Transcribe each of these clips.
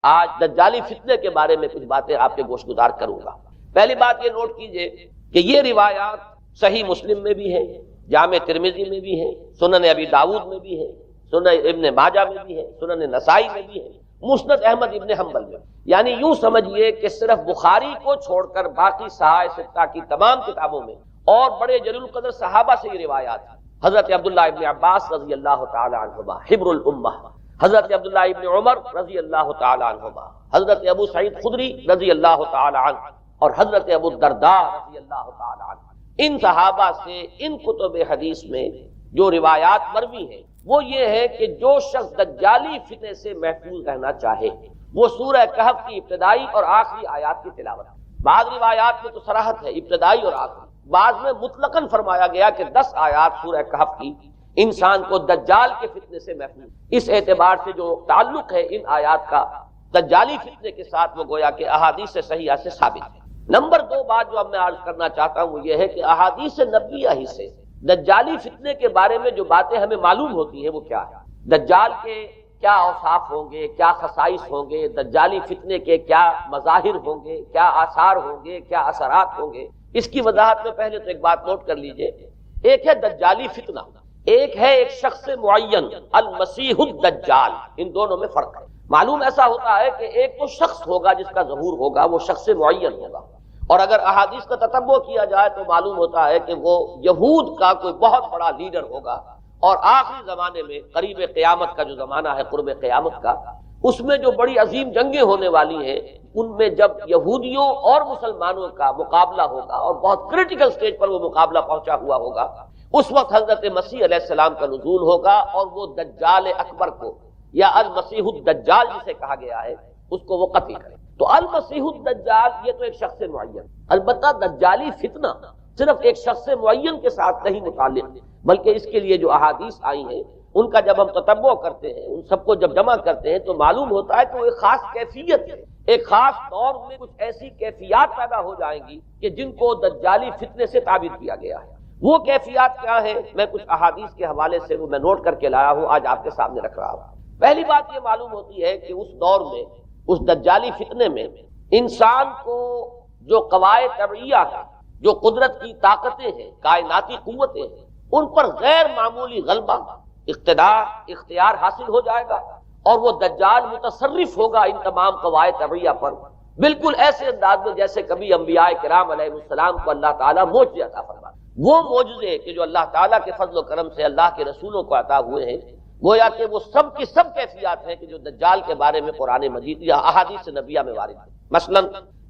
آج دجالی فتنے کے بارے میں کچھ باتیں آپ کے گوش گزار کروں گا۔ پہلی بات یہ نوٹ کیجئے کہ یہ روایات صحیح مسلم میں بھی ہیں، جامع ترمذی میں بھی ہیں، سنن ابی داؤد میں بھی ہیں، سنن ابن ماجہ میں بھی ہیں، سنن نسائی میں بھی ہیں، مسند احمد ابن حنبل میں، یعنی یوں سمجھیے کہ صرف بخاری کو چھوڑ کر باقی صحاح ستہ کی تمام کتابوں میں اور بڑے جلیل القدر صحابہ سے یہ روایات ہیں۔ حضرت عبداللہ ابن عباس رضی اللہ تعالی عنہما حبر الامہ، حضرت عبداللہ ابن عمر رضی اللہ تعالی عنہما، حضرت ابو سعید خدری رضی اللہ تعالی عنہ اور حضرت ابو الدرداء رضی اللہ تعالی عنہ، ان صحابہ سے ان کتب حدیث میں جو روایات مروی ہیں وہ یہ ہے کہ جو شخص دجالی فتنے سے محفوظ رہنا چاہے وہ سورہ کہف کی ابتدائی اور آخری آیات کی تلاوت۔ بعض روایات میں تو صراحت ہے ابتدائی اور آخری، بعض میں مطلقاً فرمایا گیا کہ 10 آیات سورہ کہف کی انسان کو دجال کے فتنے سے محفوظ۔ اس اعتبار سے جو تعلق ہے ان آیات کا دجالی فتنے کے ساتھ وہ گویا کہ احادیث صحیحہ سے ثابت ہے۔ نمبر 2 بات جو اب میں عرض کرنا چاہتا ہوں وہ یہ ہے کہ احادیث نبویہ ہی سے دجالی فتنے کے بارے میں جو باتیں ہمیں معلوم ہوتی ہیں وہ کیا ہے، دجال کے کیا اوصاف ہوں گے، کیا خصائص ہوں گے، دجالی فتنے کے کیا مظاہر ہوں گے، کیا آثار ہوں گے، کیا اثرات ہوں گے۔ اس کی وضاحت میں پہلے تو ایک بات نوٹ کر لیجئے، ایک ہے دجالی فتنہ، ایک ہے ایک شخص معین المسیح الدجال، ان دونوں میں فرق ہے۔ معلوم ایسا ہوتا ہے کہ ایک تو شخص ہوگا جس کا ظہور ہوگا، وہ شخص معین ہوگا، اور اگر احادیث کا تتبع کیا جائے تو معلوم ہوتا ہے کہ وہ یہود کا کوئی بہت بڑا لیڈر ہوگا، اور آخری زمانے میں قریب قیامت کا جو زمانہ ہے، قرب قیامت کا، اس میں جو بڑی عظیم جنگیں ہونے والی ہیں ان میں جب یہودیوں اور مسلمانوں کا مقابلہ ہوگا اور بہت کریٹیکل سٹیج پر وہ مقابلہ پہنچا ہوا ہوگا، اس وقت حضرت مسیح علیہ السلام کا نزول ہوگا اور وہ دجال اکبر کو یا المسیح الدجال جسے کہا گیا ہے اس کو وہ قتل کرے۔ تو المسیح الدجال یہ تو ایک شخص معین، البتہ دجالی فتنہ صرف ایک شخص معین کے ساتھ نہیں متعلق، بلکہ اس کے لیے جو احادیث آئی ہیں ان کا جب ہم تتبع کرتے ہیں، ان سب کو جب جمع کرتے ہیں تو معلوم ہوتا ہے کہ وہ ایک خاص کیفیت ہے، ایک خاص دور میں کچھ ایسی کیفیات پیدا ہو جائیں گی کہ جن کو دجالی فتنے سے تعبیر کیا گیا ہے۔ وہ کیفیات کیا ہے، میں کچھ احادیث کے حوالے سے وہ میں نوٹ کر کے لایا ہوں، آج آپ کے سامنے رکھ رہا ہوں۔ پہلی بات یہ معلوم ہوتی ہے کہ اس دور میں، اس دجالی فتنے میں، انسان کو جو قواعد طبعیہ ہیں، جو قدرت کی طاقتیں ہیں، کائناتی قوتیں ہیں، ان پر غیر معمولی غلبہ، اقتدار، اختیار حاصل ہو جائے گا، اور وہ دجال متصرف ہوگا ان تمام قواعد طبعیہ پر، بالکل ایسے انداز میں جیسے کبھی انبیاء کرام علیہ السلام کو اللہ تعالیٰ معجزے عطا فرماتا۔ وہ معجزے کہ جو اللہ تعالیٰ کے فضل و کرم سے اللہ کے رسولوں کو عطا ہوئے ہیں، گویا کہ وہ سب کی سب کیفیات ہیں کہ جو دجال کے بارے میں قرآن مجید یا احادیث نبویہ میں وارد ہے۔ مثلا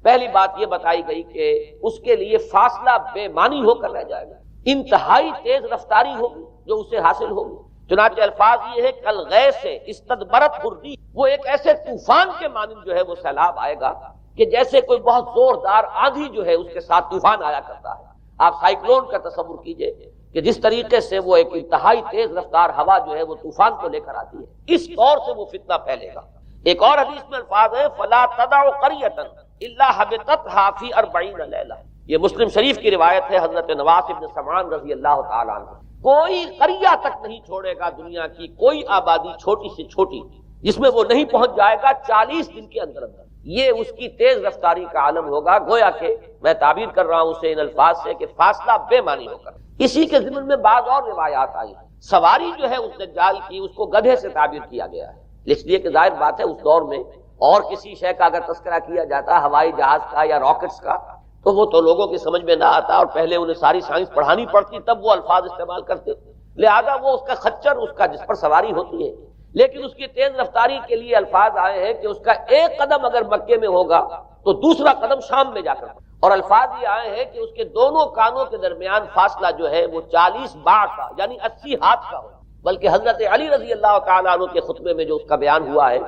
پہلی بات یہ بتائی گئی کہ اس کے لیے فاصلہ بے معنی ہو کر رہ جائے گا، انتہائی تیز رفتاری ہوگی جو اسے حاصل ہوگی۔ چنانچہ الفاظ یہ ہے کل غیث سے استدبرت الريح، وہ ایک ایسے طوفان کے مانند جو ہے وہ سیلاب آئے گا کہ جیسے کوئی بہت زوردار آندھی جو ہے اس کے ساتھ طوفان آیا کرتا ہے۔ آپ سائیکلون کا تصور کیجئے کہ جس طریقے سے وہ ایک انتہائی تیز رفتار ہوا جو ہے وہ طوفان کو لے کر آتی ہے، اس طور سے وہ فتنہ پھیلے گا۔ ایک اور حدیث میں الفاظ ہے فلا تدع قریۃ الا حبطتھا فی 40 لیلہ، یہ مسلم شریف کی روایت ہے حضرت نواس ابن سمعان رضی اللہ تعالی عنہ۔ کوئی قریہ تک نہیں چھوڑے گا دنیا کی کوئی آبادی چھوٹی سے چھوٹی جس میں وہ نہیں پہنچ جائے گا 40 دن کے اندر اندر۔ یہ اس کی تیز رفتاری کا عالم ہوگا، گویا کہ میں تعبیر کر رہا ہوں اسے ان الفاظ سے کہ فاصلہ بے معنی ہو کر۔ اسی کے ضمن میں بعض اور روایات آئی، سواری جو ہے اس دجال کی اس کو گدھے سے تعبیر کیا گیا ہے، اس لیے کہ ظاہر بات ہے اس دور میں اور کسی شے کا اگر تذکرہ کیا جاتا ہوائی جہاز کا یا راکٹس کا تو وہ تو لوگوں کی سمجھ میں نہ آتا، اور پہلے انہیں ساری سائنس پڑھانی پڑتی تب وہ الفاظ استعمال کرتے، لہذا وہ اس کا خچر، اس کا جس پر سواری ہوتی ہے، لیکن اس کی تیز رفتاری کے لیے الفاظ آئے ہیں کہ اس کا ایک قدم اگر مکے میں ہوگا تو دوسرا قدم شام میں جا کر، اور الفاظ یہ آئے ہیں کہ اس کے دونوں کانوں کے درمیان فاصلہ جو ہے وہ 40 باع کا یعنی 80 ہاتھ کا ہو، بلکہ حضرت علی رضی اللہ تعالیٰ عنہ کے خطبے میں جو اس کا بیان ہوا ہے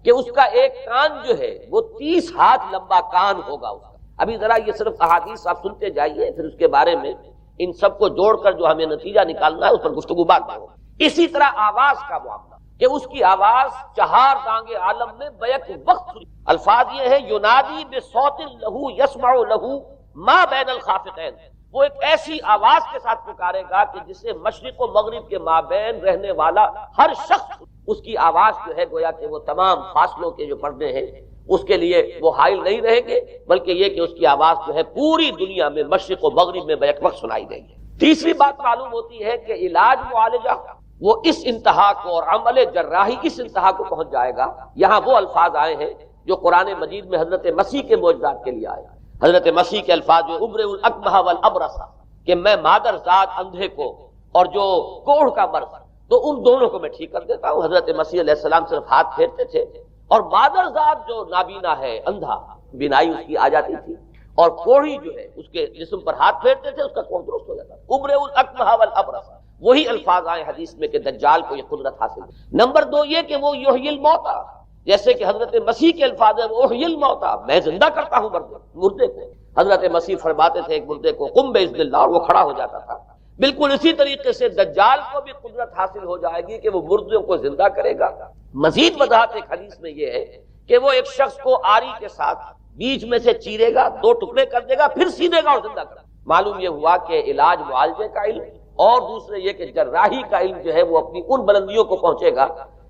کہ اس کا ایک کان جو ہے وہ 30 ہاتھ لمبا کان ہوگا اس کا۔ ابھی ذرا یہ صرف احادیث آپ سنتے جائیے، پھر اس کے بارے میں ان سب کو جوڑ کر جو ہمیں نتیجہ نکالنا ہے اس پر گفتگو بعد میں ہوگی۔ اسی طرح آواز کا معاملہ کہ اس کی آواز 4 دانگ عالم میں بیک وقت سنی۔ الفاظ یہ ہے ینادی بصوت لہو یسمع لہو ما بین الخافقین، وہ ایک ایسی آواز کے ساتھ پکارے گا کہ جسے مشرق و مغرب کے مابین رہنے والا ہر شخص اس کی آواز جو ہے گویا کہ وہ تمام فاصلوں کے جو پردے ہیں اس کے لیے وہ حائل نہیں رہیں گے، بلکہ یہ کہ اس کی آواز جو ہے پوری دنیا میں مشرق و مغرب میں بیک وقت سنائی دے گی۔ تیسری بات معلوم ہوتی ہے کہ علاج معالجہ وہ اس انتہا کو اور عمل جراحی اس انتہا کو پہنچ جائے گا۔ یہاں وہ الفاظ آئے ہیں جو قرآن مجید میں حضرت مسیح کے معجزات کے لیے آئے۔ حضرت مسیح کے الفاظ جو ابرئ الاکمہ والابرص، کہ میں مادر ذات اندھے کو اور جو کوڑھ کا مرض، تو ان دونوں کو میں ٹھیک کر دیتا ہوں۔ حضرت مسیح علیہ السلام صرف ہاتھ پھیرتے تھے اور مادر ذات جو نابینا ہے، اندھا، بینائی اس کی آ جاتی تھی، اور کوڑھی جو ہے اس کے جسم پر ہاتھ پھیرتے تھے، اس کا کوڑھ درست ہو جاتا تھا۔ ابرئ الاکمہ والابرص، وہی الفاظ آئے حدیث میں کہ دجال کو یہ قدرت حاصل ہے۔ نمبر 2 یہ کہ وہ یحیی الموتیٰ، جیسے کہ حضرت مسیح کے الفاظ ہیں وہ احیی الموتیٰ، میں زندہ کرتا ہوں مردے کو۔ حضرت مسیح فرماتے تھے ایک مردے کو قم باذن اللہ، اور وہ کھڑا ہو جاتا تھا۔ بالکل اسی طریقے سے دجال کو بھی قدرت حاصل ہو جائے گی کہ وہ مردوں کو زندہ کرے گا۔ مزید وضاحت ایک حدیث میں یہ ہے کہ وہ ایک شخص کو آری کے ساتھ بیچ میں سے چیرے گا، 2 ٹکڑے کر دے گا، پھر سیدھے گا اور زندہ کرے گا۔ معلوم یہ ہوا کہ علاج معالجے کا علم اور دوسرے یہ کہ جراحی کا علم جو ہے وہ اپنی ان بلندیوں کو پہنچے گا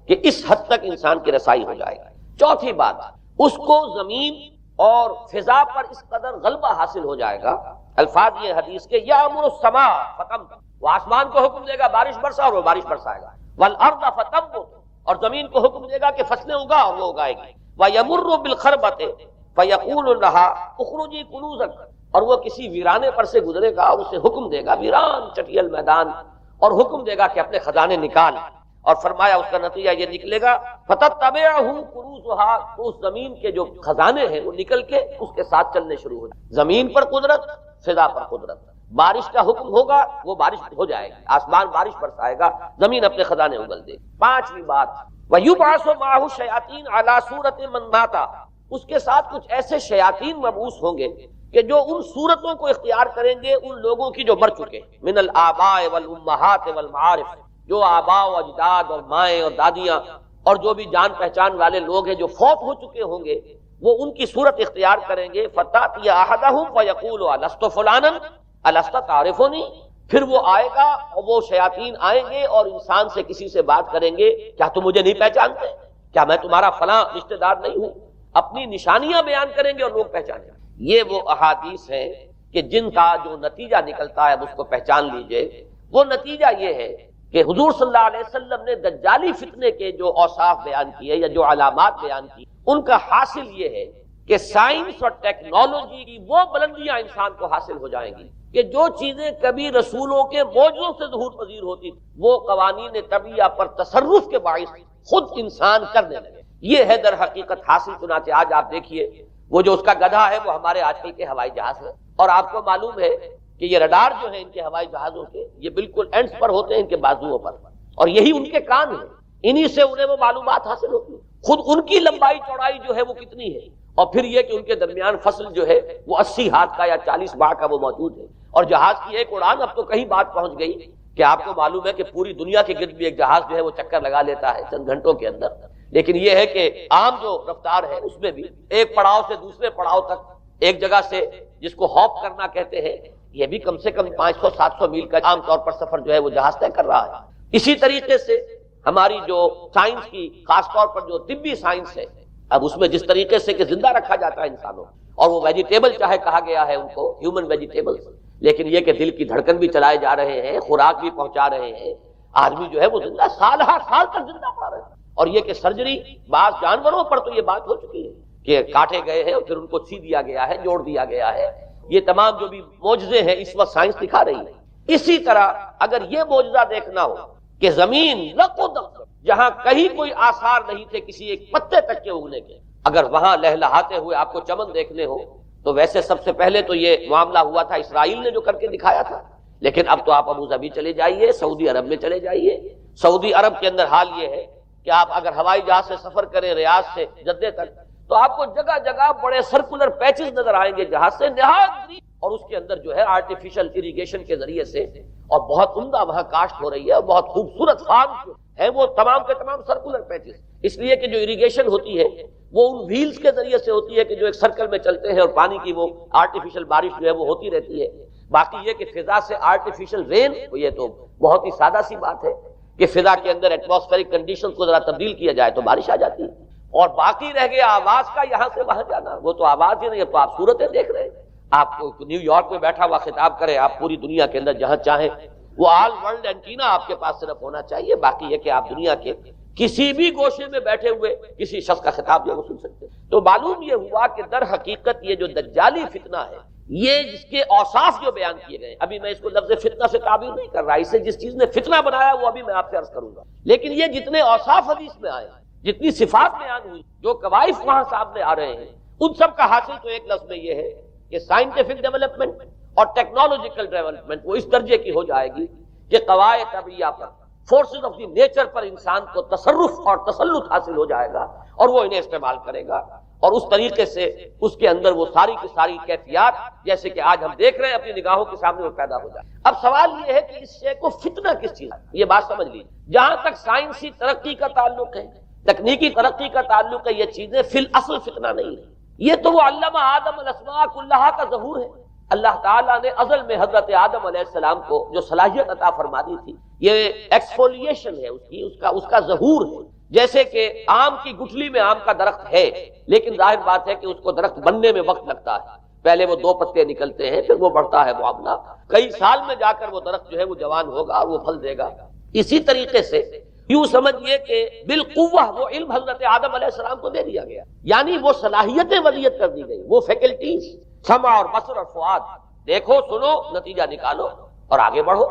کہ اس حد تک انسان کی رسائی ہو جائے گا۔ چوتھی بات، اس کو زمین اور فضا پر اس قدر غلبہ حاصل ہو جائے گا۔ الفاظ یہ حدیث کے یامر السماء فتمطر، وہ آسمان کو حکم دے گا بارش برسا اور وہ بارش برسائے گا، والارض فتنبت، اور زمین کو حکم دے گا کہ فصلیں اگا اور وہ اگائے گی، ویمر بالخربۃ فیقول لها اخرجی کنوزک، اور وہ کسی ویرانے پر سے گزرے گا اور اسے حکم دے گا، ویران چٹیل میدان، اور حکم دے گا کہ اپنے خزانے نکال، اور فرمایا اس کا نتیجہ یہ نکلے گا فتتبعہ کنوزها، تو اس زمین کے جو خزانے ہیں وہ نکل کے اس کے ساتھ چلنے شروع ہو جائیں۔ زمین پر قدرت، فضا پر قدرت، بارش کا حکم ہوگا وہ بارش ہو جائے گی، آسمان بارش برسائے گا، زمین اپنے خزانے اگل دے گی۔ پانچویں بات، وَيُبْعَثُ مَعَهُ الشَّيَاطِينُ عَلَى صُورَةٍ مَنْ مَاتَ، اس کے ساتھ کچھ ایسے شیاطین مبعوث ہوں گے کہ جو ان صورتوں کو اختیار کریں گے ان لوگوں کی جو مر چکے، من الآباء والأمہات والمعارف، جو آباء و اجداد اور مائیں اور دادیاں اور جو بھی جان پہچان والے لوگ ہیں جو فوت ہو چکے ہوں گے، وہ ان کی صورت اختیار کریں گے۔ فَتَأْتِيَ أَحَدَهُمْ فَيَقُولُ أَلَسْتُ فُلَانًا أَلَسْتَ تَعْرِفُنِي، پھر وہ آئے گا اور وہ شیاطین آئیں گے اور انسان سے کسی سے بات کریں گے، کیا تم مجھے نہیں پہچانتے؟ کیا میں تمہارا فلاں رشتہ دار نہیں ہوں؟ اپنی نشانیاں بیان کریں گے اور لوگ پہچانیں گے۔ یہ وہ احادیث ہیں کہ جن کا جو نتیجہ نکلتا ہے اب اس کو پہچان لیجئے۔ وہ نتیجہ یہ ہے کہ حضور صلی اللہ علیہ وسلم نے دجالی فتنے کے جو اوصاف بیان کیے یا جو علامات بیان کی، ان کا حاصل یہ ہے کہ سائنس اور ٹیکنالوجی کی وہ بلندیاں انسان کو حاصل ہو جائیں گی کہ جو چیزیں کبھی رسولوں کے معجزوں سے ظہور پذیر ہوتی وہ قوانین طبیعہ پر تصرف کے باعث خود انسان کرنے لگے۔ یہ ہے در حقیقت حاصل۔ چنانچہ آج آپ دیکھیے وہ جو اس کا گدھا ہے وہ ہمارے آج کل کے ہوائی جہاز ہیں، اور آپ کو معلوم ہے کہ یہ رڈار جو ہے ان کے ہوائی جہازوں کے یہ بالکل اینڈز پر ہوتے ہیں، ان کے بازوؤں پر، اور یہی ان کے کان ہیں، انہی سے انہیں وہ معلومات حاصل ہوتی ہیں۔ خود ان کی لمبائی چوڑائی جو ہے وہ کتنی ہے، اور پھر یہ کہ ان کے درمیان فصل جو ہے وہ 80 ہاتھ کا یا 40 ماہ کا وہ موجود ہے، اور جہاز کی ایک اڑان اب تو کہیں بات پہنچ گئی کہ آپ کو معلوم ہے کہ پوری دنیا کے گرد بھی ایک جہاز جو ہے وہ چکر لگا لیتا ہے چند گھنٹوں کے اندر۔ لیکن یہ ہے کہ عام جو رفتار ہے اس میں بھی ایک پڑاؤ سے دوسرے پڑاؤ تک، ایک جگہ سے جس کو ہاپ کرنا کہتے ہیں، یہ بھی کم سے کم 500-700 میل کا عام طور پر سفر جو ہے وہ جہاز طے کر رہا ہے۔ اسی طریقے سے ہماری جو سائنس کی خاص طور پر جو طبی سائنس ہے، اب اس میں جس طریقے سے کہ زندہ رکھا جاتا ہے انسانوں، اور وہ ویجیٹیبل چاہے کہا گیا ہے ان کو ہیومن ویجیٹیبل، لیکن یہ کہ دل کی دھڑکن بھی چلائے جا رہے ہیں، خوراک بھی پہنچا رہے ہیں، آدمی جو ہے وہ زندہ سال ہر سال تک زندہ پڑا رہا ہے۔ اور یہ کہ سرجری بعض جانوروں پر تو یہ بات ہو چکی ہے کہ کاٹے گئے ہیں اور پھر ان کو سی دیا گیا ہے، جوڑ دیا گیا ہے۔ یہ تمام جو بھی معجزے ہیں اس وقت سائنس دکھا رہی ہے۔ اسی طرح اگر یہ معجزہ دیکھنا ہو کہ زمین لقدق، جہاں کہیں کوئی آثار نہیں تھے کسی ایک پتے تک کے اگنے کے، اگر وہاں لہلہاتے ہوئے آپ کو چمن دیکھنے ہو تو ویسے سب سے پہلے تو یہ معاملہ ہوا تھا اسرائیل نے جو کر کے دکھایا تھا، لیکن اب تو آپ ابو ظبی چلے جائیے، سعودی عرب میں چلے جائیے۔ سعودی عرب کے اندر حال یہ ہے کہ آپ اگر ہوائی جہاز سے سفر کریں ریاض سے جدہ تک تو آپ کو جگہ جگہ بڑے سرکولر پیچز نظر آئیں گے جہاز سے نہایت، اور اس کے اندر جو ہے آرٹیفیشل اریگیشن کے ذریعے سے، اور بہت عمدہ وہاں کاشت ہو رہی ہے، اور بہت خوبصورت فارم ہے وہ تمام کے تمام سرکولر پیچز، اس لیے کہ جو اریگیشن ہوتی ہے وہ ان ویلز کے ذریعے سے ہوتی ہے کہ جو ایک سرکل میں چلتے ہیں اور پانی کی وہ آرٹیفیشل بارش جو ہے وہ ہوتی رہتی ہے۔ باقی یہ کہ فضا سے آرٹیفیشل رین، یہ تو بہت ہی سادہ سی بات ہے کہ فضا کے اندر ایٹماسفیرک کنڈیشن کو ذرا تبدیل کیا جائے تو بارش آ جاتی ہے، اور باقی رہ گیا آواز کا یہاں سے وہاں جانا، وہ تو آواز ہی نہیں ہے، تو آپ صورتیں دیکھ رہے ہیں۔ آپ کو نیو یارک میں بیٹھا ہوا خطاب کرے، آپ پوری دنیا کے اندر جہاں چاہیں، وہ آل ورلڈ اینٹینا آپ کے پاس صرف ہونا چاہیے، باقی یہ کہ آپ دنیا کے کسی بھی گوشے میں بیٹھے ہوئے کسی شخص کا خطاب جو وہ سن سکتے ہیں۔ تو معلوم یہ ہوا کہ در حقیقت یہ جو دجالی فتنہ ہے، یہ جس کے اوصاف جو بیان کیے گئے، ابھی میں اس کو لفظ فتنہ سے تعبیر نہیں کر رہا، اسے جس چیز نے فتنہ بنایا وہ ابھی میں آپ سے عرض کروں گا، لیکن یہ جتنے اوصاف حدیث میں آئے، جتنی صفات بیان ہوئی، جو کوائف وہاں سامنے آ رہے ہیں، ان سب کا حاصل تو ایک لفظ میں یہ ہے کہ سائنٹیفک ڈیولپمنٹ اور ٹیکنالوجیکل ڈیولپمنٹ وہ اس درجے کی ہو جائے گی کہ قواعد طبیعیہ پر، فورسز آف دی نیچر پر انسان کو تصرف اور تسلط حاصل ہو جائے گا، اور وہ انہیں استعمال کرے گا، اور اس طریقے سے اس کے اندر وہ ساری کی ساری کیفیات جیسے کہ آج ہم دیکھ رہے ہیں اپنی نگاہوں کے سامنے وہ پیدا ہو جائے۔ اب سوال یہ ہے کہ اس شے کو فتنہ کس چیز ہے، یہ بات سمجھ لیجیے۔ جہاں تک سائنسی ترقی کا تعلق ہے، تکنیکی ترقی کا تعلق ہے، یہ چیزیں فی الاصل فتنہ نہیں ہے، یہ تو وہ علم آدم الاسماء کلھا کا ظہور ہے۔ اللہ تعالیٰ نے ازل میں حضرت آدم علیہ السلام کو جو صلاحیت عطا فرما دی تھی، یہ ایکسفولیشن ہے اس کا ظہور ہے۔ جیسے کہ آم کی گٹھلی میں آم کا درخت ہے، لیکن ظاہر بات ہے کہ اس کو درخت بننے میں وقت لگتا ہے، پہلے وہ 2 پتے نکلتے ہیں، پھر وہ بڑھتا ہے معاملہ، کئی سال میں جا کر وہ درخت جو ہے وہ جوان ہوگا اور وہ پھل دے گا۔ اسی طریقے سے یوں سمجھئے کہ بالقوہ وہ علم حضرت آدم علیہ السلام کو دے دیا گیا، یعنی وہ صلاحیتیں ودیت کر دی گئی، وہ فیکلٹیز، سمع اور بصر اور فؤاد، دیکھو سنو نتیجہ نکالو اور آگے بڑھو۔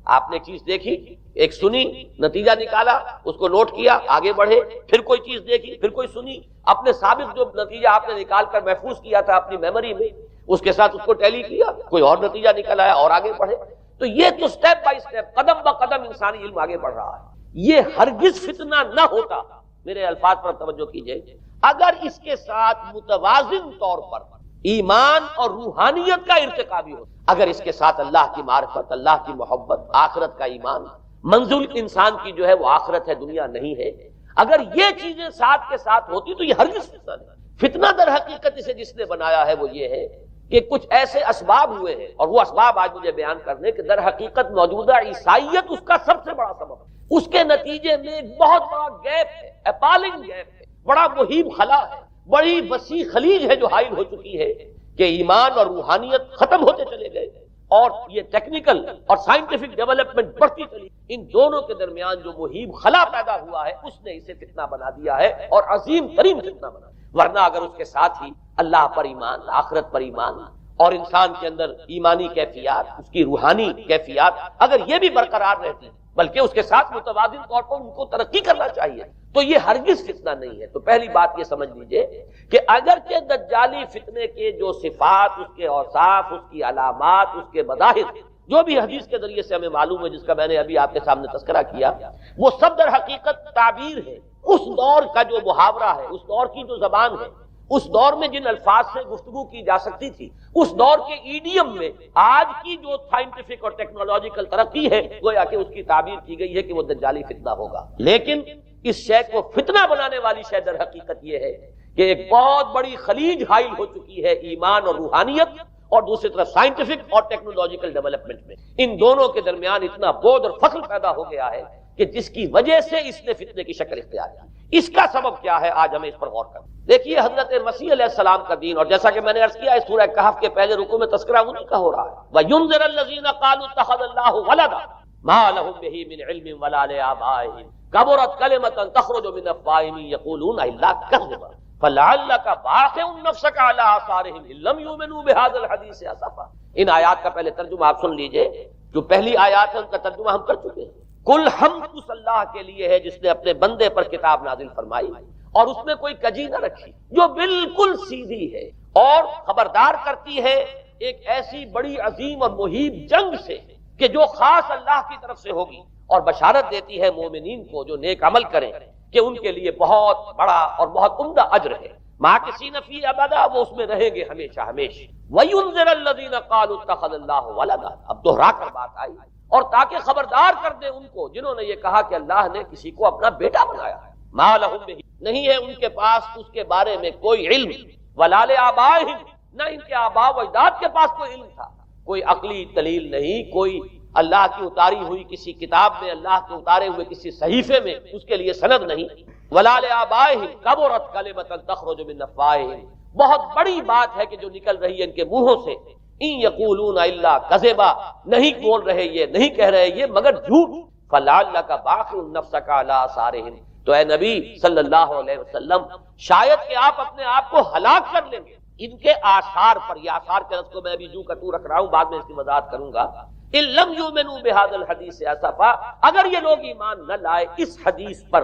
آپ نے چیز دیکھی، ایک سنی، نتیجہ نکالا، اس کو نوٹ کیا، آگے بڑھے، پھر کوئی چیز دیکھی، پھر کوئی سنی، اپنے سابق جو نتیجہ آپ نے نکال کر محفوظ کیا تھا اپنی میموری میں، اس کے ساتھ اس کو ٹیلی کیا، کوئی اور نتیجہ نکل آیا اور آگے بڑھے۔ تو یہ تو سٹیپ بائی سٹیپ، قدم بہ قدم انسانی علم آگے بڑھ رہا ہے۔ یہ ہرگز فتنہ نہ ہوتا، میرے الفاظ پر توجہ کیجئے، اگر اس کے ساتھ متوازن طور پر ایمان اور روحانیت کا ارتقا بھی ہو، اگر اس کے ساتھ اللہ کی معرفت، اللہ کی محبت، آخرت کا ایمان، منزل انسان کی جو ہے وہ آخرت ہے، دنیا نہیں ہے، اگر یہ چیزیں ساتھ کے ساتھ ہوتی تو یہ ہرگز فتنہ نہیں۔ فتنہ در حقیقت اسے جس نے بنایا ہے وہ یہ ہے کہ کچھ ایسے اسباب ہوئے ہیں، اور وہ اسباب آج مجھے بیان کرنے کہ در حقیقت موجودہ عیسائیت اس کا سب سے بڑا سبب ہے۔ اس کے نتیجے میں ایک بہت بڑا گیپ ہے، اپالنگ گیپ ہے، بڑا مہیب خلا ہے، بڑی وسیع خلیج ہے جو حائل ہو چکی ہے کہ ایمان اور روحانیت ختم ہوتے چلے گئے، اور یہ ٹیکنیکل اور سائنٹیفک ڈیولپمنٹ بڑھتی چلی۔ ان دونوں کے درمیان جو مہیب خلا پیدا ہوا ہے اس نے اسے فتنہ بنا دیا ہے، اور عظیم ترین فتنہ بنا دیا۔ ورنہ اگر اس کے ساتھ ہی اللہ پر ایمان، آخرت پر ایمان، اور انسان کے اندر ایمانی کیفیات، اس کی روحانی کیفیات اگر یہ بھی برقرار رہتی، بلکہ اس کے ساتھ متوازن طور پر ان کو ترقی کرنا چاہیے، تو یہ ہرگز فتنہ نہیں ہے۔ تو پہلی بات یہ سمجھ لیجئے کہ اگرچہ دجالی فتنے کے جو صفات، اس کے اوصاف، اس کی علامات، اس کے مظاہر جو بھی حدیث کے ذریعے سے ہمیں معلوم ہے، جس کا میں نے ابھی آپ کے سامنے تذکرہ کیا، وہ سب در حقیقت تعبیر ہے اس دور کا جو محاورہ ہے، اس دور کی جو زبان ہے، اس دور میں جن الفاظ سے گفتگو کی جا سکتی تھی، اس دور کے ایڈیم میں آج کی جو سائنٹیفک اور ٹیکنالوجیکل ترقی ہے، گویا کہ اس کی تعبیر کی گئی ہے کہ وہ دجالی فتنہ ہوگا۔ لیکن اس شے کو فتنہ بنانے والی شے در حقیقت یہ ہے کہ ایک بہت بڑی خلیج حائل ہو چکی ہے ایمان اور روحانیت، اور دوسری طرف سائنٹیفک اور ٹیکنالوجیکل ڈیولپمنٹ میں ان دونوں کے درمیان اتنا بودھ اور فصل پیدا ہو گیا ہے کہ جس کی وجہ سے اس نے فتنے کی شکل اختیار کی۔ اس کا سبب کیا ہے، آج ہمیں اس پر غور کریں۔ دیکھیے حضرت مسیح علیہ السلام کا دین، اور جیسا کہ میں نے عرض کیا اس سورہ کہف کے پہلے رکوع میں تذکرہ انہی کا ہو رہا ہے، وَيُنذِرَ الَّذِينَ قَالُوا اتَّخَذَ اللَّهُ وَلَدًا مَا لَهُم بِهِ مِنْ عِلْمٍ وَلَا لِآبَائِهِمْ كَبُرَتْ كَلِمَةً تَخْرُجُ مِنْ أَفْوَاهِهِمْ يَقُولُونَ إِلَّا كَذِبًا فَلَعَلَّكَ بَاخِعٌ نَفْسَكَ عَلَىٰ آثَارِهِمْ إِن لَّمْ يُؤْمِنُوا بِهَٰذَا الْحَدِيثِ أَسَفًا۔ ان آیات کا پہلے ترجمہ آپ سن لیجئے، جو پہلی آیات ہے ان کا ترجمہ ہم کر چکے ہیں۔ کل حمد اس اللہ کے لیے ہے جس نے اپنے بندے پر کتاب نازل فرمائی اور اس میں کوئی کجی نہ رکھی، جو بالکل سیدھی ہے اور خبردار کرتی ہے ایک ایسی بڑی عظیم اور مہیب جنگ سے کہ جو خاص اللہ کی طرف سے ہوگی، اور بشارت دیتی ہے مومنین کو جو نیک عمل کریں کہ ان کے لیے بہت بڑا اور بہت عمدہ اجر ہے، ماکثین فیہ ابدا، وہ اس میں رہیں گے ہمیشہ ہمیشہ۔ وَيُنذِرَ الَّذِينَ قَالُوا اتَّخَذَ اللَّهُ وَلَدًا، اب دوہرا کر بات آئی، اور تاکہ خبردار کر دے ان کو جنہوں نے یہ کہا کہ اللہ نے کسی کو اپنا بیٹا بنایا ہے، مَا لَهُم بِهِ، نہیں ہے ان کے پاس اس کے بارے میں کوئی علم، وَلَا لِآبَائِهِمْ، نہ ان کے آباء و اجداد کے پاس کوئی علم تھا، کوئی عقلی دلیل نہیں، کوئی اللہ کی اتاری ہوئی کسی کتاب میں، اللہ کے اتارے ہوئے کسی صحیفے میں اس کے لیے سند نہیں۔ وَلَا لِآبَائِهِمْ كَبُرَتْ كَلِمَةً تَخْرُجُ مِنْ أَفْوَاهِهِمْ، بہت بڑی بات ہے کہ جو نکل رہی ہے ان کے منہوں سے، إِن يَقُولُونَ إِلَّا كَذِبًا، نہیں بول رہے یہ، نہیں کہہ رہے یہ مگر جھوٹ۔ فَلَعَلَّكَ بَاخِعٌ نَفْسَكَ عَلَىٰ آثَارِهِمْ، تو اے نبی صلی اللہ علیہ وسلم شاید کہ آپ اپنے آپ کو ہلاک کر لیں گے ان کے آثار پر۔ یہ آثار کے لفظ کو میں ابھی جو کا تو رکھ رہا ہوں، بعد میں اس کی وضاحت کروں گا۔ ان لم یؤمنوا بهذا الحدیث اسفا، اگر یہ لوگ ایمان نہ لائے اس حدیث پر،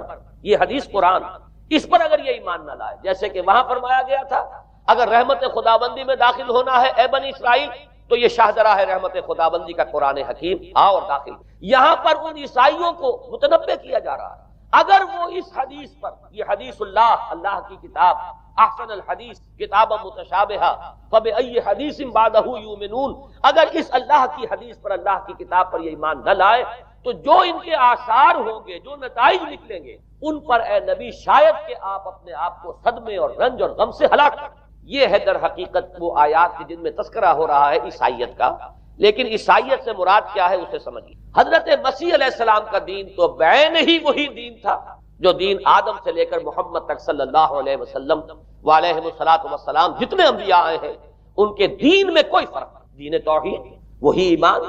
یہ حدیث قرآن، اس پر اگر یہ ایمان نہ لائے، جیسے کہ وہاں فرمایا گیا تھا اگر رحمت خداوندی میں داخل ہونا ہے اے بنی اسرائیل تو یہ شاہدرہ ہے رحمت خداوندی کا قرآن حکیم، آؤ اور داخل۔ یہاں پر ان عیسائیوں کو متنبہ کیا جا رہا ہے اگر وہ اس حدیث پر، یہ حدیث اللہ کی کتاب، احسن الحدیث کتاب متشابہہ فبأی حدیث بعدہ یؤمنون، اگر اس اللہ کی حدیث پر، اللہ کی کتاب پر یہ ایمان نہ لائے تو جو ان کے آثار ہوں گے، جو نتائج نکلیں گے، ان پر اے نبی شاید کہ آپ اپنے آپ کو صدمے اور رنج اور غم سے ہلاک کر۔ یہ ہے در حقیقت وہ آیات جن میں تذکرہ ہو رہا ہے عیسائیت کا، لیکن عیسائیت سے مراد کیا ہے اسے سمجھیے۔ حضرت مسیح علیہ السلام کا دین تو بعین ہی وہی دین تھا جو دین آدم سے لے کر محمد تک صلی اللہ علیہ وسلم وعلیہ الصلوۃ والسلام جتنے انبیاء آئے ہیں ان کے دین میں کوئی فرق نہیں، دین توحید وہی ایمان،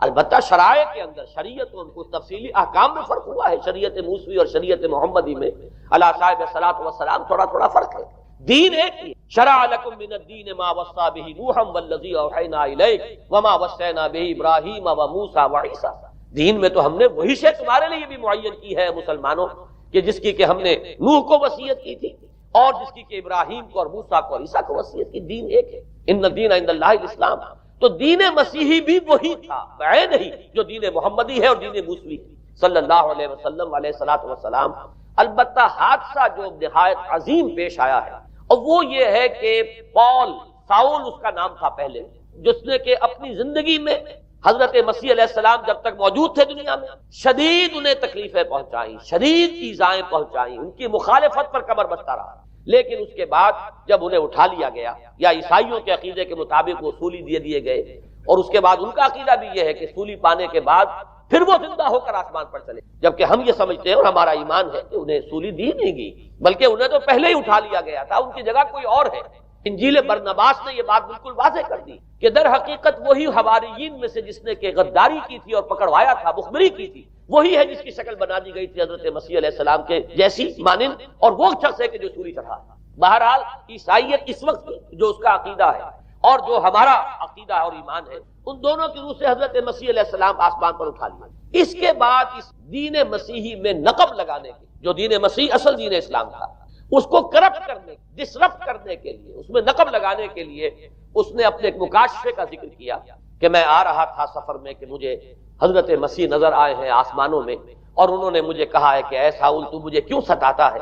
البتہ شرائع کے اندر، شریعت ان کو تفصیلی احکام میں فرق ہوا ہے، شریعت موسوی اور شریعت محمدی میں علی صاحب الصلوۃ والسلام تھوڑا فرق ہے، دین ایک ہی۔ شرع لکم من الدین ما وصى به نوحا والذی اوحینا الیک وما وصینا به ابراہیم وموسیٰ وعیسیٰ، دین میں تو ہم نے وہی شے تمہارے لیے بھی معین کی ہے مسلمانوں کہ جس کی کہ ہم نے نوح کو وصیت کی تھی اور جس کی کہ ابراہیم کو اور موسیٰ کو اور عیسیٰ کو وصیت کی، دین ایک ہے۔ ان الدین عند اللہ الاسلام، تو دین مسیحی بھی وہی تھا بعین ہی جو دین محمدی ہے اور دین موسوی صلی اللہ علیہ وسلم علیہ الصلوۃ والسلام۔ البتہ حادثہ جو نہایت عظیم پیش آیا ہے اور وہ یہ ہے کہ ساؤل اس کا نام تھا پہلے، جس نے کہ اپنی زندگی میں حضرت مسیح علیہ السلام جب تک موجود تھے دنیا میں شدید انہیں تکلیفیں پہنچائیں، شدید ایذائیں پہنچائیں، ان کی مخالفت پر کمر بستہ رہا، لیکن اس کے بعد جب انہیں اٹھا لیا گیا، یا عیسائیوں کے عقیدے کے مطابق وہ سولی دیے گئے، اور اس کے بعد ان کا عقیدہ بھی یہ ہے کہ سولی پانے کے بعد پھر وہ زندہ ہو کر آسمان پر چلے، جبکہ ہم یہ سمجھتے ہیں اور ہمارا ایمان ہے کہ انہیں سولی دی نہیں گئی، بلکہ انہیں تو پہلے ہی اٹھا لیا گیا تھا، ان کی جگہ کوئی اور ہے۔ انجیل برنباس نے یہ بات بالکل واضح کر دی کہ در حقیقت وہی حواریین میں سے جس نے کہ غداری کی تھی اور پکڑوایا تھا، مخبری کی تھی، وہی ہے جس کی شکل بنا دی گئی تھی حضرت مسیح علیہ السلام کے جیسی مانند، اور وہ شخص ہے کہ جو سولی چڑھا۔ بہرحال عیسائیت اس وقت جو اس کا عقیدہ ہے اور جو ہمارا عقیدہ اور ایمان ہے، ان دونوں کی روح سے حضرت مسیح علیہ السلام آسمان پر اٹھا لیا۔ اس کے بعد اس دین مسیحی میں نقب لگانے کے، جو دین مسیح اصل دین اسلام تھا، اس کو کرپٹ کرنے، ڈسرپٹ کرنے کے لیے، اس میں نقب لگانے کے لیے اس نے اپنے ایک مکاشفے کا ذکر کیا کہ میں آ رہا تھا سفر میں کہ مجھے حضرت مسیح نظر آئے ہیں آسمانوں میں، اور انہوں نے مجھے کہا ہے کہ اے ساؤل تو مجھے کیوں ستاتا ہے،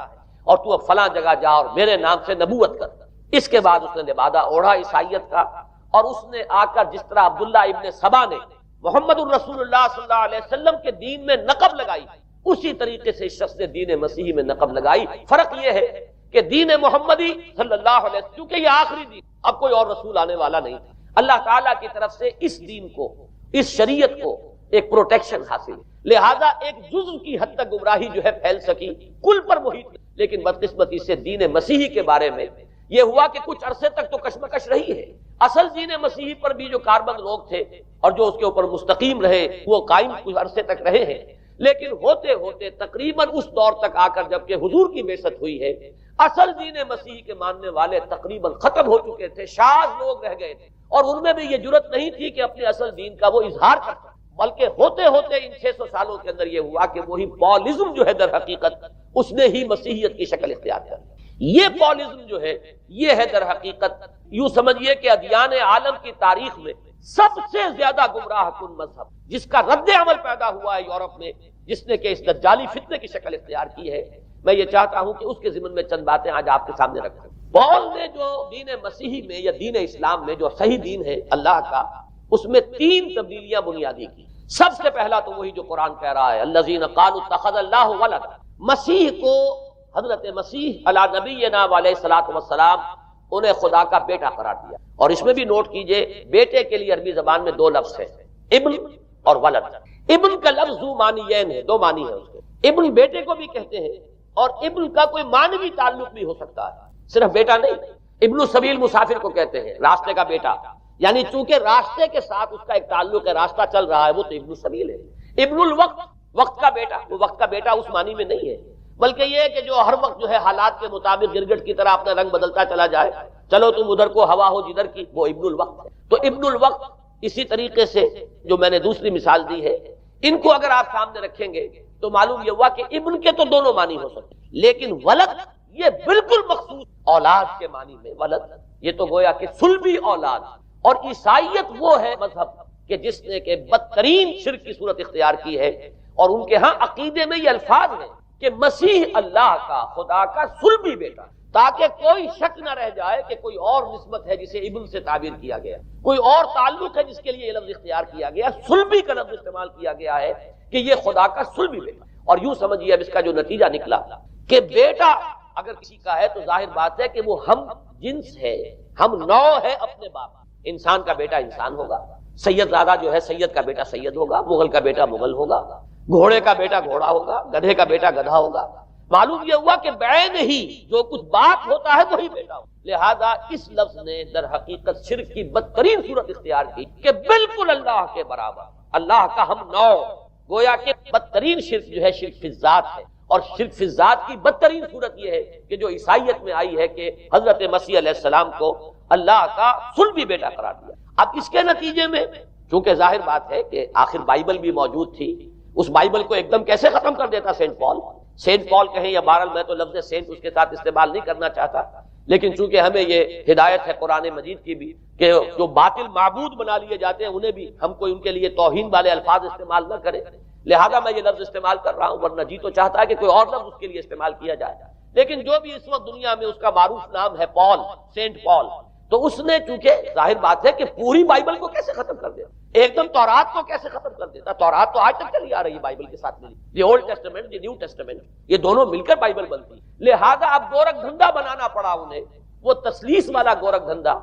اور تو اب فلاں جگہ جا اور میرے نام سے نبوت کر۔ اس کے بعد اس نے لبادہ اوڑھا عیسائیت کا، اور اس نے آ کر جس طرح عبداللہ ابن سبا نے محمد الرسول اللہ صلی اللہ علیہ وسلم کے دین میں نقب لگائی، اسی طریقے سے اس شخص نے دین مسیحی میں نقب لگائی۔ فرق یہ ہے کہ دین محمدی صلی اللہ علیہ وسلم، کیونکہ یہ آخری دین، اب کوئی اور رسول آنے والا نہیں تھا، اللہ تعالیٰ کی طرف سے اس دین کو، اس شریعت کو ایک پروٹیکشن حاصل ہے، لہذا ایک جزو کی حد تک گمراہی جو ہے پھیل سکی، کل پر محیط نہیں۔ لیکن بدقسمتی سے دین مسیحی کے بارے میں یہ ہوا کہ کچھ عرصے تک تو کشمکش رہی ہے، اصل دین مسیحی پر بھی جو کاربند لوگ تھے اور جو اس کے اوپر مستقیم رہے وہ قائم کچھ عرصے تک رہے ہیں، لیکن ہوتے ہوتے تقریباً اس دور تک آ کر جب کہ حضور کی بعثت ہوئی ہے، اصل دین مسیحی کے ماننے والے تقریباً ختم ہو چکے تھے، شاذ لوگ رہ گئے تھے، اور ان میں بھی یہ جرت نہیں تھی کہ اپنے اصل دین کا وہ اظہار کرتا، بلکہ ہوتے ہوتے ان 600 سالوں کے اندر یہ ہوا کہ وہی پالزم جو ہے در حقیقت اس نے ہی مسیحیت کی شکل اختیار کر لی۔ یہ پالزم جو ہے یہ ہے در حقیقت، یوں سمجھیے کہ ادیان عالم کی تاریخ میں سب سے زیادہ گمراہ کن مذہب، جس کا رد عمل پیدا ہوا ہے یورپ میں، جس نے کہ اس دجالی فتنے کی شکل اختیار کی ہے۔ میں یہ چاہتا ہوں کہ اس کے ضمن میں چند باتیں آج آپ کے سامنے رکھوں۔ پال نے جو دین مسیحی میں یا دین اسلام میں جو صحیح دین ہے اللہ کا، اس میں 3 تبدیلیاں بنیادی کی۔ سب سے پہلا تو وہی جو قرآن کہہ رہا ہے، الذین قالوا اتخذ اللہ ولدا، مسیح کو، حضرت مسیح علی نبینا علیہ الصلوۃ والسلام، انہیں خدا کا بیٹا قرار دیا۔ اور اس میں بھی نوٹ کیجئے، بیٹے کے لیے عربی زبان میں 2 لفظ ہیں، ابن اور ولد۔ ابن کا لفظ ذو معنیین ہے، دو معنی ہے اس کے، ابن بیٹے کو بھی کہتے ہیں اور ابن کا کوئی معنوی تعلق بھی ہو سکتا ہے، صرف بیٹا نہیں۔ ابن السبیل مسافر کو کہتے ہیں، راستے کا بیٹا، یعنی چونکہ راستے کے ساتھ اس کا ایک تعلق ہے، راستہ چل رہا ہے، وہ تو ابن السبیل ہے۔ ابن الوقت، وقت کا بیٹا، وہ وقت کا بیٹا اس معنی میں نہیں ہے، بلکہ یہ کہ جو ہر وقت جو ہے حالات کے مطابق گرگٹ کی طرح اپنا رنگ بدلتا چلا جائے، چلو تم ادھر کو ہوا ہو جدھر کی، وہ ابن الوقت ہے۔ تو ابن الوقت اسی طریقے سے جو میں نے دوسری مثال دی ہے، ان کو اگر آپ سامنے رکھیں گے تو معلوم یہ ہوا کہ ابن کے تو دونوں معنی ہو سکتے ہیں، لیکن ولد یہ بالکل مخصوص اولاد کے معنی میں ولد، یہ تو گویا کہ صلبی اولاد۔ اور عیسائیت وہ ہے مذہب کہ جس نے کہ بدترین شرک کی صورت اختیار کی ہے، اور ان کے ہاں عقیدے میں یہ الفاظ ہیں کہ مسیح اللہ کا، خدا کا صلبی بیٹا، تاکہ کوئی شک نہ رہ جائے کہ کوئی اور نسبت ہے جسے ابن سے تعبیر کیا گیا، کوئی اور تعلق ہے جس کے لیے یہ لفظ اختیار کیا گیا، صلبی کا لفظ استعمال کیا گیا ہے کہ یہ خدا کا صلبی بیٹا۔ اور یوں سمجھیے اب اس کا جو نتیجہ نکلا کہ بیٹا اگر کسی کا ہے تو ظاہر بات ہے کہ وہ ہم جنس ہے، ہم نوع ہے اپنے باپ۔ انسان کا بیٹا انسان ہوگا، سید زادہ جو ہے سید کا بیٹا سید ہوگا، مغل کا بیٹا مغل ہوگا، گھوڑے کا بیٹا گھوڑا ہوگا، گدھے کا بیٹا گدھا ہوگا۔ معلوم یہ ہوا کہ بعین ہی جو کچھ باپ ہوتا ہے وہی بیٹا ہوتا ہے۔ لہذا اس لفظ نے در حقیقت شرک کی بدترین صورت اختیار کی کہ بالکل اللہ کے برابر، اللہ کا ہم نوع، گویا کہ بدترین شرک جو ہے شرک فی الذات ہے۔ اور شرک فی الذات کی بدترین صورت یہ ہے کہ جو عیسائیت میں آئی ہے کہ حضرت مسیح علیہ السلام کو اللہ کا صلبی بیٹا قرار دیا۔ اب اس کے نتیجے میں چونکہ ظاہر بات ہے کہ آخر بائبل بھی موجود تھی، اس بائبل کو ایک دم کیسے ختم کر دیتا سینٹ پال کہیں یا بہرحال میں تو لفظ سینٹ اس کے ساتھ استعمال نہیں کرنا چاہتا، لیکن چونکہ ہمیں یہ ہدایت ہے قرآن مجید کی بھی کہ جو باطل معبود بنا لیے جاتے ہیں انہیں بھی ہم کوئی ان کے لیے توہین والے الفاظ استعمال نہ کریں، لہذا میں یہ لفظ استعمال کر رہا ہوں، ورنہ جی تو چاہتا ہے کہ کوئی اور لفظ اس کے لیے استعمال کیا جائے۔ لیکن جو بھی اس وقت دنیا میں اس کا معروف نام ہے پال، سینٹ پال، تو اس نے چونکہ ظاہر بات ہے کہ پوری بائبل کو کیسے ختم کر دیا، ایک دم تورات کو کیسے ختم کر دیتا؟ تورات تو آج تک چلی آ رہی ہے بائبل کے ساتھ ملی، the old testament, the new testament, یہ دونوں مل کر بائبل بنتی، لہذا اب گورکھ دھندا بنانا پڑا انہیں، وہ تسلیس والا گورکھ دھندا،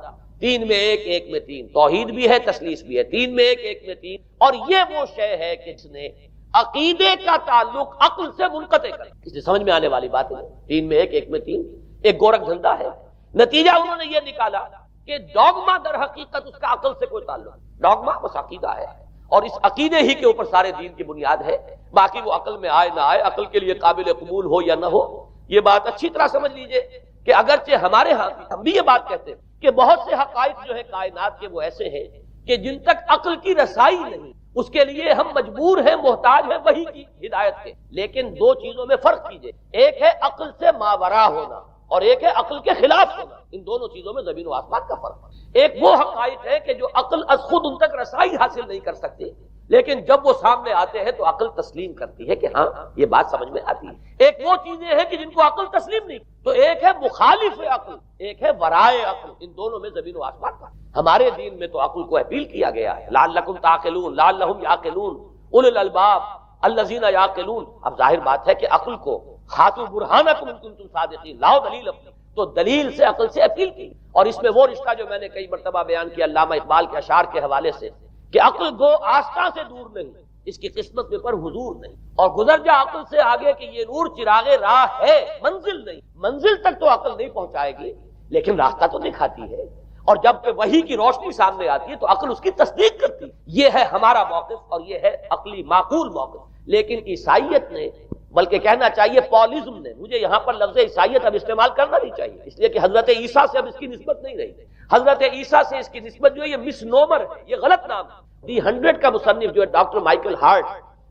3 میں 1 1 میں 3، توحید بھی ہے تسلیس بھی ہے، 3 میں 1 1 میں 3، اور یہ وہ شے ہے کہ جس نے عقیدے کا تعلق عقل سے منقطع کر، اس سے سمجھ میں آنے والی بات ہے، 3 میں 1 1 میں 3 ایک گورکھ دھندا ہے۔ نتیجہ انہوں نے یہ نکالا کہ ڈوگما در حقیقت اس کا عقل سے کوئی تعلق نہیں، ڈوگما بس عقیدہ ہے، اور اس عقیدے ہی کے اوپر سارے دین کی بنیاد ہے، باقی وہ عقل میں آئے نہ آئے، عقل کے لیے قابل قبول ہو یا نہ ہو، یہ بات اچھی طرح سمجھ لیجئے کہ اگرچہ ہمارے ہاں ہم بھی یہ بات کہتے ہیں کہ بہت سے حقائق جو ہے کائنات کے وہ ایسے ہیں کہ جن تک عقل کی رسائی نہیں، اس کے لیے ہم مجبور ہیں، محتاج ہیں وحی کی ہدایت کے، لیکن دو چیزوں میں فرق کیجئے، ایک ہے عقل سے ماورا ہونا اور ایک ہے عقل کے خلاف ہونا، ان دونوں چیزوں میں زمین و آسمان کا فرق ہے۔ ایک وہ حقائق ہے کہ جو عقل از خود ان تک رسائی حاصل نہیں کر سکتے، لیکن جب وہ سامنے آتے ہیں تو عقل تسلیم کرتی ہے کہ ہاں یہ بات سمجھ میں آتی ہے۔ ایک وہ چیزیں ہیں کہ جن کو عقل تسلیم نہیں، تو ایک ہے مخالف عقل، ایک ہے ورائے عقل، ان دونوں میں زمین و آسمان کا۔ ہمارے دین میں تو عقل کو اپیل کیا گیا ہے، لعلکم تعقلون، لعلہم یعقلون، اولو الالباب الذین یعقلون۔ اب ظاہر بات ہے کہ عقل کو ہاتھو برہانکم ان کنتم صادقین، لاؤ دلیل اپنی، تو دلیل سے عقل سے اپیل کی، اور اس میں وہ رشتہ جو میں نے کئی مرتبہ بیان کیا علامہ اقبال کے اشعار کے حوالے سے کہ عقل گو آستاں سے دور نہیں، اس کی قسمت میں پر حضور نہیں، اور گزر جا عقل سے آگے کہ یہ نور چراغ راہ ہے، منزل نہیں، منزل تک تو عقل نہیں پہنچائے گی لیکن راستہ تو دکھاتی ہے، اور جب کہ وحی کی روشنی سامنے آتی ہے تو عقل اس کی تصدیق کرتی ہے۔ یہ ہے ہمارا موقف اور یہ ہے عقلی معقول موقف۔ لیکن عیسائیت نے، بلکہ کہنا چاہیے پالزم نے، مجھے یہاں پر لفظ عیسائیت اب استعمال کرنا نہیں چاہیے، اس لیے کہ حضرت عیسیٰ سے اب اس کی نسبت نہیں رہی، حضرت عیسیٰ سے اس کی نسبت جو ہے یہ مس نومر ہے، یہ غلط نام ہے۔ دی 100 کا مصنف جو ہے ڈاکٹر مائیکل ہارٹ،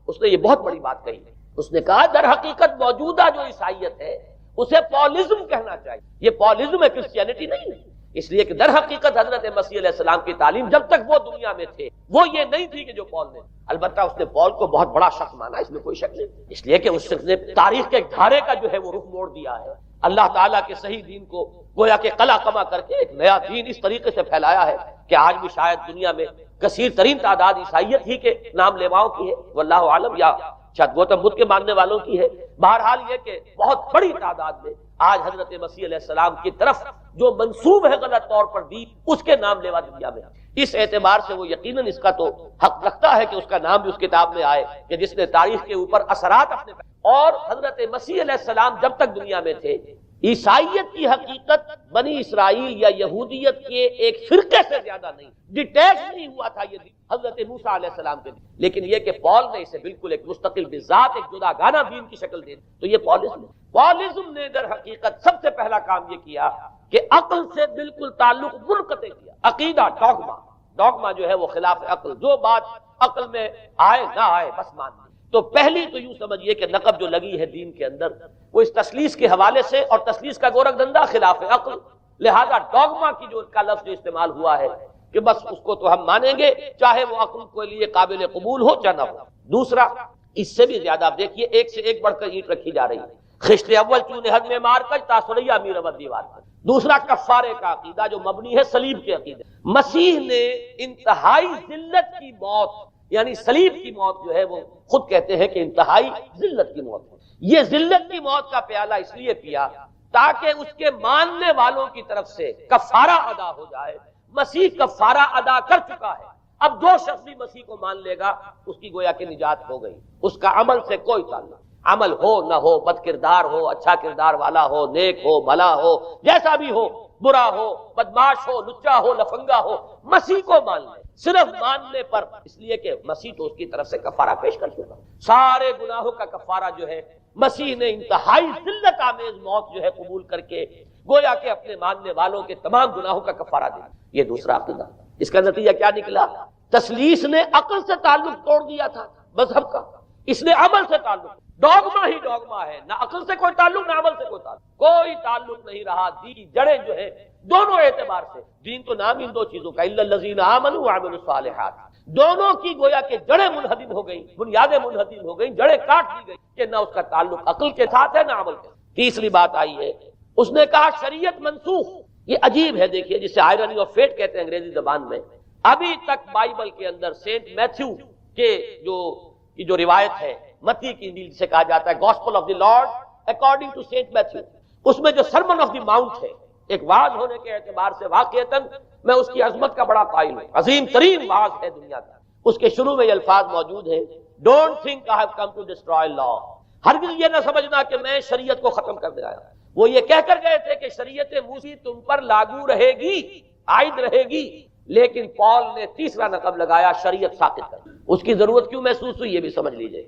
اس نے یہ بہت بڑی بات کہی، اس نے کہا در حقیقت موجودہ جو عیسائیت ہے اسے پالزم کہنا چاہیے، یہ پالزم ہے، کرسچینٹی نہیں ہے، اس لیے کہ در حقیقت حضرت مسیح علیہ السلام کی تعلیم جب تک وہ دنیا میں تھے وہ یہ نہیں تھی کہ جو پال نے، البتہ اس نے پال کو بہت بڑا شخص مانا، اس میں کوئی شک نہیں، اس لیے کہ اس نے تاریخ کے ایک دھارے کا جو ہے وہ رخ موڑ دیا ہے، اللہ تعالیٰ کے صحیح دین کو گویا کہ قلع کما کر کے ایک نیا دین اس طریقے سے پھیلایا ہے کہ آج بھی شاید دنیا میں کثیر ترین تعداد عیسائیت ہی کے نام لیواؤں کی ہے، واللہ عالم، یا شاید گوتم بدھ کے ماننے والوں کی ہے. بہرحال یہ کہ بہت بڑی تعداد میں آج حضرت مسیح علیہ السلام کی طرف جو منسوب ہے غلط طور پر دین، اس کے نام لیوا دنیا میں. اس اعتبار سے وہ یقیناً اس کا تو حق رکھتا ہے کہ اس کا نام بھی اس کتاب میں آئے کہ جس نے تاریخ کے اوپر اثرات اپنے. اور حضرت مسیح علیہ السلام جب تک دنیا میں تھے، عیسائیت کی حقیقت بنی اسرائیل یا یہودیت کے ایک فرقے سے زیادہ نہیں، ڈیٹیچ نہیں ہوا تھا یہ حضرت موسیٰ علیہ السلام کے دین. لیکن یہ کہ پال نے اسے بالکل ایک مستقل بذات ایک جدا گانا دین کی شکل دے دی. تو یہ پالزم نے در حقیقت سب سے پہلا کام یہ کیا کہ عقل سے بالکل تعلق منقطع کیا. عقیدہ ڈوگما جو ہے وہ خلاف عقل، جو بات عقل میں آئے نہ آئے بس مان لی. تو پہلی تو یوں سمجھیے کہ نقب جو لگی ہے دین کے اندر وہ اس تسلیس کے حوالے سے، اور تسلیس کا گورکھ دھندا خلاف عقل، لہذا ڈوگما کی جو کا لفظ جو استعمال ہوا ہے کہ بس اس کو تو ہم مانیں گے چاہے وہ عقل کے لیے قابل قبول ہو چاہے نہ ہو. دوسرا اس سے بھی زیادہ آپ دیکھیے ایک سے ایک بڑھ کر اینٹ رکھی جا رہی ہے. خشت اول چونے حد میں مار کر تاثریہ امیر ود دیوار پر. دوسرا کفارے کا عقیدہ جو مبنی ہے صلیب کے عقیدے. مسیح نے انتہائی ذلت کی موت، یعنی صلیب کی موت جو ہے وہ خود کہتے ہیں کہ انتہائی ذلت کی موت. یہ ذلت کی موت کا پیالہ اس لیے پیا تاکہ اس کے ماننے والوں کی طرف سے کفارہ ادا ہو جائے. مسیح کفارہ ادا کر چکا ہے، اب جو شخص بھی مسیح کو مان لے گا اس کی گویا کہ نجات ہو گئی. اس کا عمل سے کوئی تعلق، عمل ہو نہ ہو، بد کردار ہو، اچھا کردار والا ہو، نیک ہو، بھلا ہو، جیسا بھی ہو، برا ہو، بدماش ہو، لچا ہو، لفنگا ہو، مسیح کو مان لے. صرف ماننے پر، اس لیے کہ مسیح تو اس کی طرف سے کفارہ پیش کر چکا. سارے گناہوں کا کفارہ جو ہے مسیح نے انتہائی ذلت آمیز موت جو ہے قبول کر کے گویا کہ اپنے ماننے والوں کے تمام گناہوں کا کفارہ دیا. یہ دوسرا عقیدہ. اس کا نتیجہ کیا نکلا؟ تسلیس نے عقل سے تعلق توڑ دیا تھا مذہب کا، اس نے عمل سے تعلق. ڈوگما ہی ڈوگما ہے، نہ عقل سے کوئی تعلق نہ عمل سے کوئی تعلق نہیں رہا. دین کی جڑیں جو ہے دونوں اعتبار سے، دین تو نام ان دو چیزوں کا الا الذین آمنوا وعملوا الصالحات، دونوں کی گویا کہ جڑیں منہدم ہو گئیں، بنیادیں منہدم ہو گئیں، جڑیں کاٹ دی گئی کہ نہ اس کا تعلق عقل کے ساتھ ہے نہ عمل کے. تیسری بات آئی ہے، اس نے کہا شریعت منسوخ. یہ عجیب ہے، دیکھیے جسے آئرنی آف فیٹ کہتے ہیں انگریزی زبان میں. ابھی تک بائبل کے اندر سینٹ میتھیو کے جو روایت ہے، متی کی انجیل جسے کہا جاتا ہے gospel of the lord according to saint Matthew, اس میں جو سرمن آف دی ماؤنٹ ہے، ایک وعظ ہونے کے اعتبار سے واقعتاً میں اس کی عظمت کا بڑا قائل ہوں. عظیم ترین وعظ ہے دنیا کا. اس کے شروع میں یہ الفاظ موجود ہیں، don't think I have come to destroy law. ہرگز یہ نہ سمجھنا کہ میں شریعت کو ختم کرنے آیا. وہ یہ کہہ کر گئے تھے کہ شریعت موسی تم پر لاگو رہے گی، عائد رہے گی. لیکن پال نے تیسرا نقب لگایا شریعت ساقط کر. اس کی ضرورت کیوں محسوس ہوئی یہ بھی سمجھ لیجئے.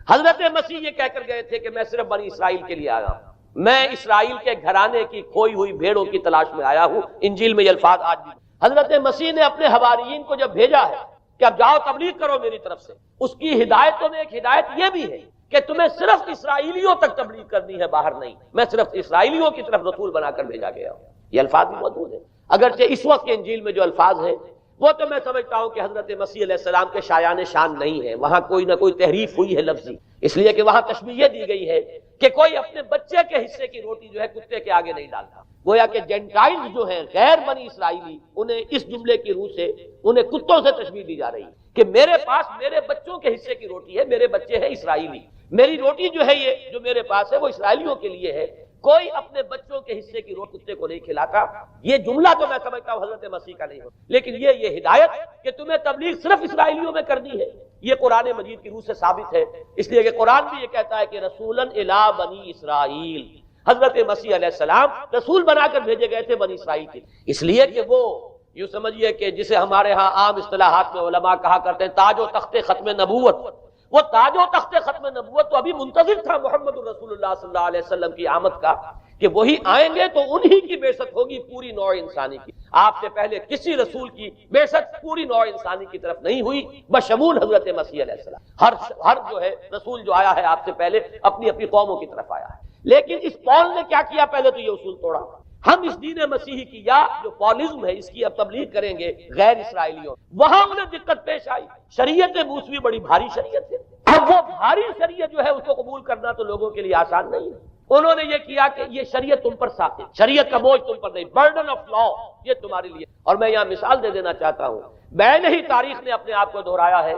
حضرت مسیح یہ کہہ کر گئے تھے کہ میں صرف بنی اسرائیل کے لیے آیا ہوں، میں اسرائیل کے گھرانے کی کھوئی ہوئی بھیڑوں کی تلاش میں آیا ہوں. انجیل میں یہ الفاظ آج بھی. حضرت مسیح نے اپنے حواریین کو جب بھیجا ہے کہ اب جاؤ تبلیغ کرو میری طرف سے، اس کی ہدایتوں میں ایک ہدایت یہ بھی ہے کہ تمہیں صرف اسرائیلیوں تک تبلیغ کرنی ہے، باہر نہیں. میں صرف اسرائیلیوں کی طرف رسول بنا کر بھیجا گیا ہوں. یہ الفاظ بھی موجود ہیں، اگرچہ اس وقت کے انجیل میں جو الفاظ ہیں وہ تو میں سمجھتا ہوں کہ حضرت مسیح علیہ السلام کے شایان شان نہیں ہے. وہاں کوئی نہ کوئی تحریف ہوئی ہے لفظی، اس لیے کہ وہاں تشبیہ دی گئی ہے کہ کوئی اپنے بچے کے حصے کی روٹی جو ہے کتے کے آگے نہیں ڈالتا. گویا کہ جینٹائلز جو ہیں غیر بنی اسرائیلی، انہیں اس جملے کی روح سے انہیں کتوں سے تشبیہ دی جا رہی ہے کہ میرے پاس میرے بچوں کے حصے کی روٹی ہے، میرے بچے ہیں اسرائیلی، میری روٹی جو ہے یہ جو میرے پاس ہے وہ اسرائیلیوں کے لیے ہے. کوئی اپنے بچوں کے حصے کی روٹی کتے کو نہیں کھلاتا. یہ جملہ تو میں سمجھتا ہوں حضرت مسیح کا نہیں ہو، لیکن یہ ہدایت کہ تمہیں تبلیغ صرف اسرائیلیوں میں کرنی ہے یہ قرآن مجید کی روح سے ثابت ہے. اس لیے کہ قرآن بھی یہ کہتا ہے کہ رسولاً الی بنی اسرائیل، حضرت مسیح علیہ السلام رسول بنا کر بھیجے گئے تھے بنی اسرائیل کے. اس لیے کہ وہ یوں سمجھیے کہ جسے ہمارے ہاں عام اصطلاحات میں علماء کہا کرتے ہیں تاج و تخت ختم نبوت، وہ تاج و تخت ختم نبوت تو ابھی منتظر تھا محمد رسول اللہ صلی اللہ علیہ وسلم کی آمد کا کہ وہی آئیں گے تو انہی کی بعثت ہوگی پوری نوع انسانی کی. آپ سے پہلے کسی رسول کی بعثت پوری نوع انسانی کی طرف نہیں ہوئی بشمول حضرت مسیح علیہ السلام. ہر جو ہے رسول جو آیا ہے آپ سے پہلے اپنی اپنی قوموں کی طرف آیا ہے. لیکن اس پال نے کیا کیا؟ پہلے تو یہ اصول توڑا. ہم اس دین مسیحی کی یا جو پالزم ہے اس کی اب تبلیغ کریں گے غیر اسرائیلیوں. وہاں انہیں دقت پیش آئی. شریعت موسوی بڑی بھاری شریعت ہے. اب وہ بھاری شریعت جو ہے اس کو قبول کرنا تو لوگوں کے لیے آسان نہیں ہے. انہوں نے یہ کیا کہ یہ شریعت تم پر ساقط، شریعت کا بوجھ تم پر نہیں، برڈن آف لا یہ تمہارے لیے. اور میں یہاں مثال دے دینا چاہتا ہوں، میں نے ہی تاریخ نے اپنے آپ کو دہرایا ہے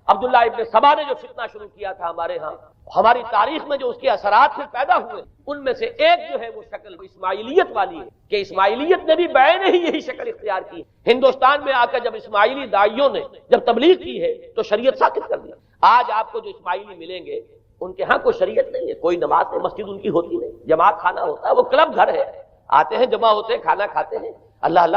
عبداللہ ابن سبا نے جو فتنہ شروع کیا تھا ہمارے ہاں، ہماری تاریخ میں جو اس کے اثرات پھر پیدا ہوئے، ان میں سے ایک جو ہے وہ شکل اسماعیلیت والی ہے کہ اسماعیلیت نے بھی بعین ہی یہی شکل اختیار کی۔ ہندوستان میں آ کر جب اسماعیلی داعیوں نے جب تبلیغ کی ہے تو شریعت ساقط کر دی۔ آج آپ کو جو اسماعیلی ملیں گے ان کے ہاں کوئی شریعت نہیں ہے، کوئی نماز نہیں، مسجد ان کی ہوتی نہیں، جماعت خانہ ہوتا ہے، وہ کلب گھر ہے، آتے ہیں جمع ہوتے ہیں کھانا کھاتے ہیں، اللہ اللہ